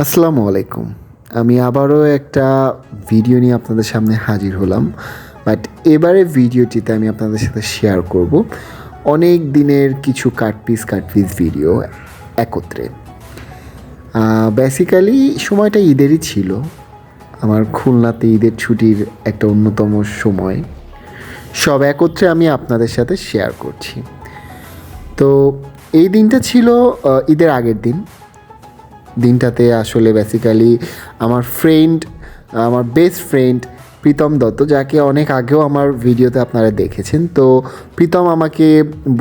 আসসালামু আলাইকুম। আমি আবারও একটা ভিডিও নিয়ে আপনাদের সামনে হাজির হলাম। বাট এবারে ভিডিওটিতে আমি আপনাদের সাথে শেয়ার করব অনেক দিনের কিছু কাটপিস ভিডিও একত্রে। বেসিক্যালি সময়টা ঈদেরই ছিল। আমার খুলনাতে ঈদের ছুটির একটা অন্যতম সময়। সব একত্রে আমি আপনাদের সাথে শেয়ার করছি। তো এই দিনটা ছিল ঈদের আগের দিন। দিনটাতে আসলে বেসিক্যালি আমার বেস্ট ফ্রেন্ড প্রীতম দত্ত, যাকে অনেক আগেও আমার ভিডিওতে আপনারা দেখেছেন। তো প্রীতম আমাকে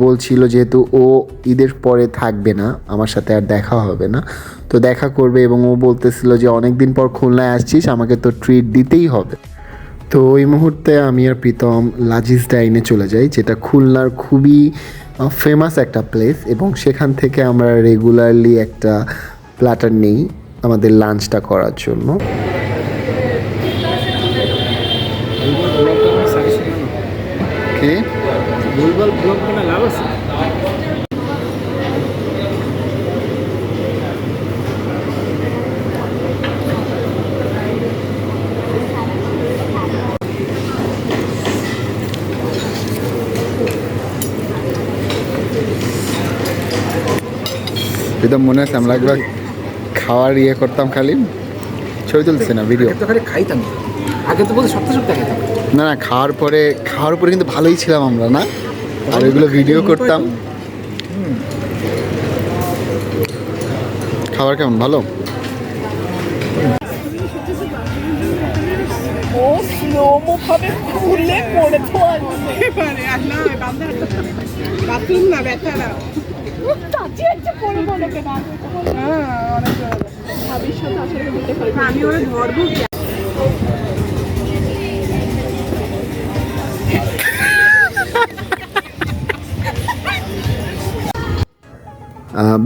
বলছিল যেহেতু ও ঈদের পরে থাকবে না, আমার সাথে আর দেখা হবে না, তো দেখা করবে, এবং ও বলতেছিল যে অনেক দিন পর খুলনায় আসছিস, আমাকে তো ট্রিট দিতেই হবে। তো ওই মুহূর্তে আমি আর প্রীতম লাজিজ ডাইনে চলে যাই, যেটা খুলনার খুবই ফেমাস একটা প্লেস, এবং সেখান থেকে আমরা রেগুলারলি একটা প্ল্যাটার নেই আমাদের লাঞ্চটা করার জন্য। কি ভুলভাল ব্লগ করে লাভ আছে? প্রীতম মনে আছে আমরা একবার খাওয়ার করতাম, খালি ছবি তুলছে না ভিডিও? তো খালি খাইতাম, আগে তো বলতে সপ্তাহে সপ্তাহে খাইতাম। না না, খাওয়ার পরে কিন্তু ভালোই ছিলাম আমরা, না? আর ওইগুলো ভিডিও করতাম। খাবার কেমন? ভালো? ও স্লোমো ভাবে খুলে পড়ে তো বাথরুম না ব্যথা না চাচি একটা পড়ে বলে কেন অনেক ভাবির সাথে আসলে মিটে করে আমি ওরা ধরবো কি?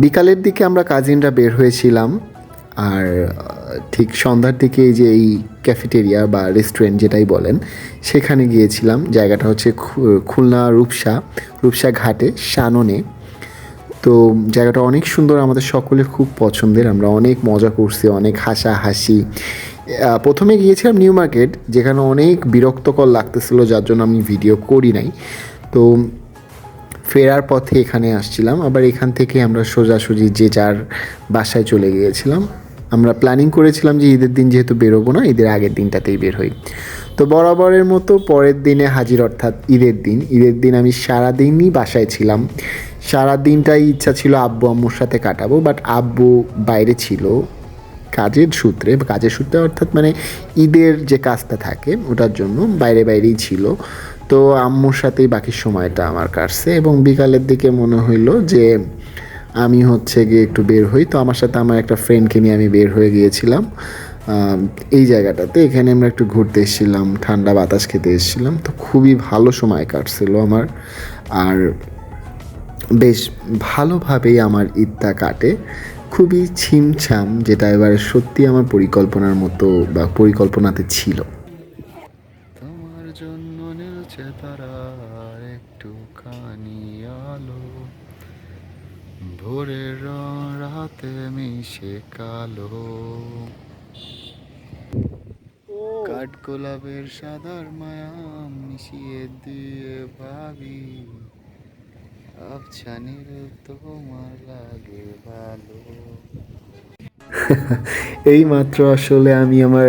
বিকালের দিকে আমরা কাজিনরা বের হয়েছিলাম, আর ঠিক সন্ধ্যার দিকে এই যে এই ক্যাফেটেরিয়া বা রেস্টুরেন্ট যেটাই বলেন, সেখানে গিয়েছিলাম। জায়গাটা হচ্ছে খুলনা রূপসা ঘাটে শাননে। তো জায়গাটা অনেক সুন্দর, আমাদের সকলের খুব পছন্দের। আমরা অনেক মজা করছি, অনেক হাসাহাসি। প্রথমে গিয়েছিলাম নিউ মার্কেট, যেখানে অনেক বিরক্তকর লাগতেছিল, যার জন্য আমি ভিডিও করি নাই। তো ফেরার পথে এখানে আসছিলাম, আবার এখান থেকে আমরা সোজাসুজি যে যার বাসায় চলে গিয়েছিলাম। আমরা প্ল্যানিং করেছিলাম যে ঈদের দিন যেহেতু বেরোবো না, ঈদের আগের দিনটাতেই বের হই। তো বরাবরের মতো পরের দিনে হাজির, অর্থাৎ ঈদের দিন আমি সারাদিনই বাসায় ছিলাম। সারা দিনটাই ইচ্ছা ছিল আব্বু আম্মুর সাথে কাটাবো, বাট আব্বু বাইরে ছিল কাজের সূত্রে অর্থাৎ মানে ঈদের যে কাজটা থাকে ওটার জন্য বাইরেই ছিল। তো আম্মুর সাথেই বাকি সময়টা আমার কাটছে, এবং বিকালের দিকে মনে হইলো যে আমি হচ্ছে গিয়ে একটু বের হই। তো আমার সাথে আমার একটা ফ্রেন্ডকে নিয়ে আমি বের হয়ে গিয়েছিলাম এই জায়গাটাতে। এখানে আমরা একটু ঘুরতে এসেছিলাম, ঠান্ডা বাতাস খেতে এসেছিলাম। তো খুবই ভালো সময় কাটছিল আমার, আর বেশ ভালোভাবেই আমার ঈদটা কাটে, খুবই ছিমছাম, যেটা এবারে সত্যি আমার পরিকল্পনার মতো বা পরিকল্পনাতে ছিল। তোমার জন্য নিলছে তারা একটুখানি আলো, ভোরের রাতে মিশে কালো, কাঠ গোলাপের সাদার মায়া মিশিয়ে দিয়ে ভাবি আফছানির তোমার লাগে ভালো। এই মাত্র আসলে আমি আমার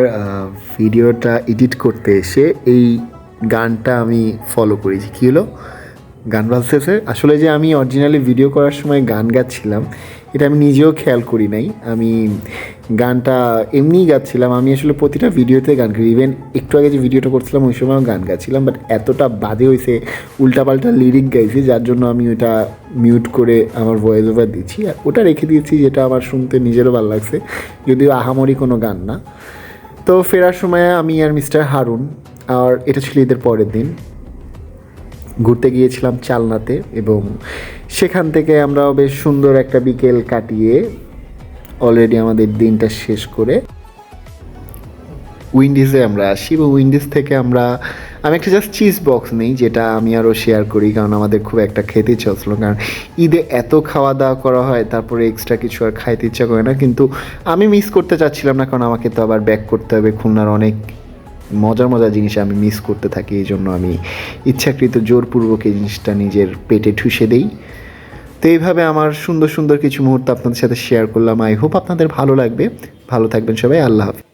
ভিডিওটা এডিট করতে এসে এই গানটা আমি ফলো করেছি। কী হলো, গান বাজতেছে। আসলে যে আমি অরিজিনালি ভিডিও করার সময় গান গাচ্ছিলাম, এটা আমি নিজেও খেয়াল করি নাই। আমি গানটা এমনিই গাচ্ছিলাম। আমি আসলে প্রতিটা ভিডিওতে গান করি, ইভেন একটু আগে যে ভিডিওটা করছিলাম ওই সময়ও গান গাচ্ছিলাম, বাট এতটা বাজে হয়েছে, উল্টাপাল্টা লিরিক গাইছি, যার জন্য আমি ওটা মিউট করে আমার ভয়েস ওভার দিচ্ছি, আর ওটা রেখে দিয়েছি, যেটা আমার শুনতে নিজেরও ভালো লাগছে, যদিও আহামরি কোনো গান না। তো ফেরার সময় আমি আর মিস্টার হারুন, আর এটা ছিল ঈদের পরের দিন, ঘুরতে গিয়েছিলাম চালনাতে, এবং সেখান থেকে আমরাও বেশ সুন্দর একটা বিকেল কাটিয়ে অলরেডি আমাদের দিনটা শেষ করে উইন্ডিজে আমরা আসি, এবং উইন্ডিজ থেকে আমরা আমি একটা জাস্ট চিজ বক্স নেই, যেটা আমি আরও শেয়ার করি, কারণ আমাদের খুব একটা খেতে ইচ্ছা হচ্ছিল, কারণ ঈদে এত খাওয়া দাওয়া করা হয়, তারপরে এক্সট্রা কিছু আর খাইতে ইচ্ছা করে না। কিন্তু আমি মিস করতে চাচ্ছিলাম না, কারণ আমাকে তো আবার ব্যাক করতে হবে। খুলনার অনেক মজার মজার জিনিস আমি মিস করতে থাকি, এই জন্য আমি ইচ্ছাকৃত জোরপূর্বক এই জিনিসটা নিজের পেটে ঠুসে দেই। তো এইভাবে আমার সুন্দর সুন্দর কিছু মুহূর্ত আপনাদের সাথে শেয়ার করলাম। আই হোপ আপনাদের ভালো লাগবে। ভালো থাকবেন সবাই। আল্লাহ হাফিজ।